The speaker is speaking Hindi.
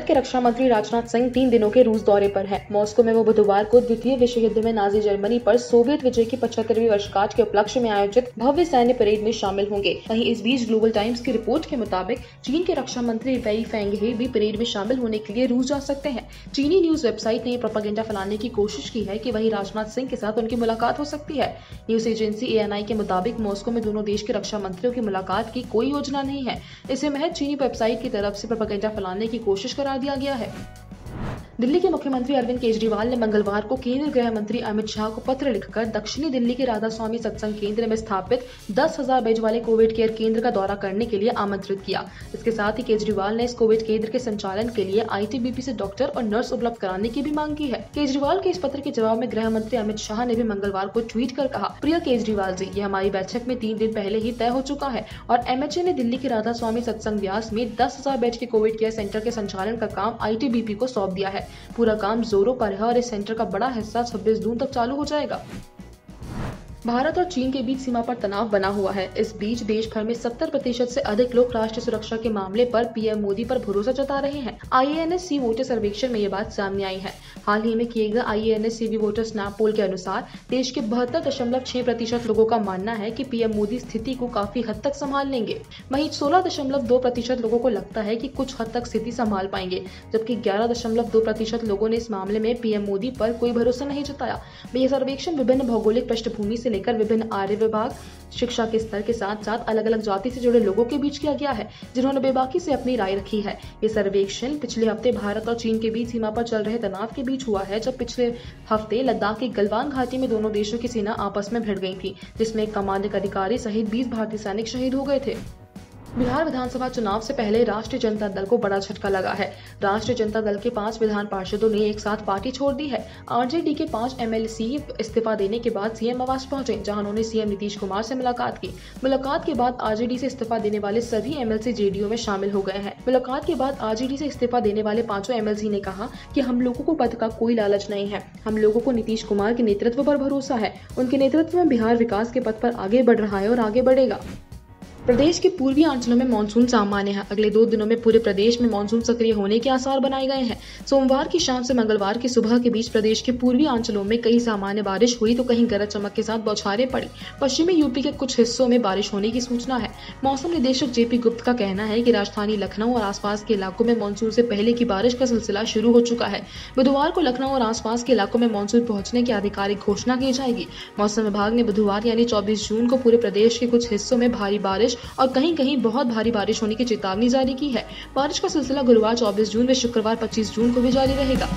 भारत के रक्षा मंत्री राजनाथ सिंह 3 दिनों के रूस दौरे पर हैं। मॉस्को में वो बुधवार को द्वितीय विश्व युद्ध में नाजी जर्मनी पर सोवियत विजय की 75वीं वर्षगांठ के उपलक्ष्य में आयोजित भव्य सैन्य परेड में शामिल होंगे। वहीं इस बीच ग्लोबल टाइम्स की रिपोर्ट के मुताबिक चीन के रक्षा मंत्री वेई फेंघे भी परेड में शामिल होने के लिए रूस जा सकते हैं। चीनी न्यूज वेबसाइट ने ये प्रोपेगेंडा फैलाने की कोशिश की है कि वहीं राजनाथ सिंह के साथ उनकी मुलाकात हो सकती है। न्यूज एजेंसी ANI के मुताबिक मॉस्को में दोनों देश के रक्षा मंत्रियों की मुलाकात की कोई योजना नहीं है। इसे महज चीनी वेबसाइट की तरफ से प्रोपेगेंडा फैलाने की कोशिश करार दिया गया है। दिल्ली के मुख्यमंत्री अरविंद केजरीवाल ने मंगलवार को केंद्रीय गृह मंत्री अमित शाह को पत्र लिखकर दक्षिणी दिल्ली के राधा स्वामी सत्संग केंद्र में स्थापित 10,000 बेड वाले कोविड केयर केंद्र का दौरा करने के लिए आमंत्रित किया। इसके साथ ही केजरीवाल ने इस कोविड केंद्र के संचालन के लिए ITBP से डॉक्टर और नर्स उपलब्ध कराने की भी मांग की है। केजरीवाल के इस पत्र के जवाब में गृह मंत्री अमित शाह ने भी मंगलवार को ट्वीट कर कहा, प्रिय केजरीवाल जी, ये हमारी बैठक में 3 दिन पहले ही तय हो चुका है और MHA ने दिल्ली के राधा स्वामी सत्संग व्यास में 10,000 बेड के कोविड केयर सेंटर के संचालन का काम ITBP को सौंप दिया है। पूरा काम जोरों पर है और इस सेंटर का बड़ा हिस्सा 26 जून तक चालू हो जाएगा। भारत और चीन के बीच सीमा पर तनाव बना हुआ है। इस बीच देश भर में 70% से अधिक लोग राष्ट्रीय सुरक्षा के मामले पर PM मोदी पर भरोसा जता रहे हैं। IANS वोटर सर्वेक्षण में ये बात सामने आई है। हाल ही में किए गए IANS वोटर स्नैप पोल के अनुसार देश के 72.6% लोगों का मानना है कि PM मोदी स्थिति को काफी हद तक संभाल लेंगे। वहीं 16.2% लोगों को लगता है कि कुछ हद तक स्थिति संभाल पाएंगे, जबकि 11.2% लोगों ने इस मामले में PM मोदी पर कोई भरोसा नहीं जताया। यह सर्वेक्षण विभिन्न भौगोलिक पृष्ठभूमि से लेकर विभिन्न आर्य विभाग, शिक्षा के स्तर के साथ साथ अलग अलग जाति से जुड़े लोगों के बीच किया गया है, जिन्होंने बेबाकी से अपनी राय रखी है। ये सर्वेक्षण पिछले हफ्ते भारत और चीन के बीच सीमा पर चल रहे तनाव के बीच हुआ है, जब पिछले हफ्ते लद्दाख की गलवान घाटी में दोनों देशों की सेना आपस में भिड़ गई थी, जिसमें एक कमांडिंग अधिकारी सहित 20 भारतीय सैनिक शहीद हो गए थे। बिहार विधानसभा चुनाव से पहले राष्ट्रीय जनता दल को बड़ा झटका लगा है। राष्ट्रीय जनता दल के 5 विधान पार्षदों ने एक साथ पार्टी छोड़ दी है। RJD के 5 MLC इस्तीफा देने के बाद CM आवास पहुंचे, जहां उन्होंने CM नीतीश कुमार से मुलाकात की। मुलाकात के बाद RJD से इस्तीफा देने वाले सभी MLC JDU में शामिल हो गए हैं। मुलाकात के बाद RJD से इस्तीफा देने वाले 5 MLC ने कहा कि हम लोगों को पद का कोई लालच नहीं है, हम लोगों को नीतीश कुमार के नेतृत्व पर भरोसा है। उनके नेतृत्व में बिहार विकास के पथ पर आगे बढ़ रहा है और आगे बढ़ेगा। प्रदेश के पूर्वी अंचलों में मानसून सामान्य है। अगले 2 दिनों में पूरे प्रदेश में मानसून सक्रिय होने के आसार बनाए गए हैं। सोमवार की शाम से मंगलवार की सुबह के बीच प्रदेश के पूर्वी अंचलों में कहीं सामान्य बारिश हुई तो कहीं गरज चमक के साथ बौछारें पड़ी। पश्चिमी यूपी के कुछ हिस्सों में बारिश होने की सूचना है। मौसम निदेशक JP गुप्ता का कहना है कि राजधानी लखनऊ और आसपास के इलाकों में मानसून से पहले की बारिश का सिलसिला शुरू हो चुका है। बुधवार को लखनऊ और आसपास के इलाकों में मानसून पहुंचने की आधिकारिक घोषणा की जाएगी। मौसम विभाग ने बुधवार यानी 24 जून को पूरे प्रदेश के कुछ हिस्सों में भारी बारिश और कहीं कहीं बहुत भारी बारिश होने की चेतावनी जारी की है। बारिश का सिलसिला गुरुवार 24 जून व शुक्रवार 25 जून को भी जारी रहेगा।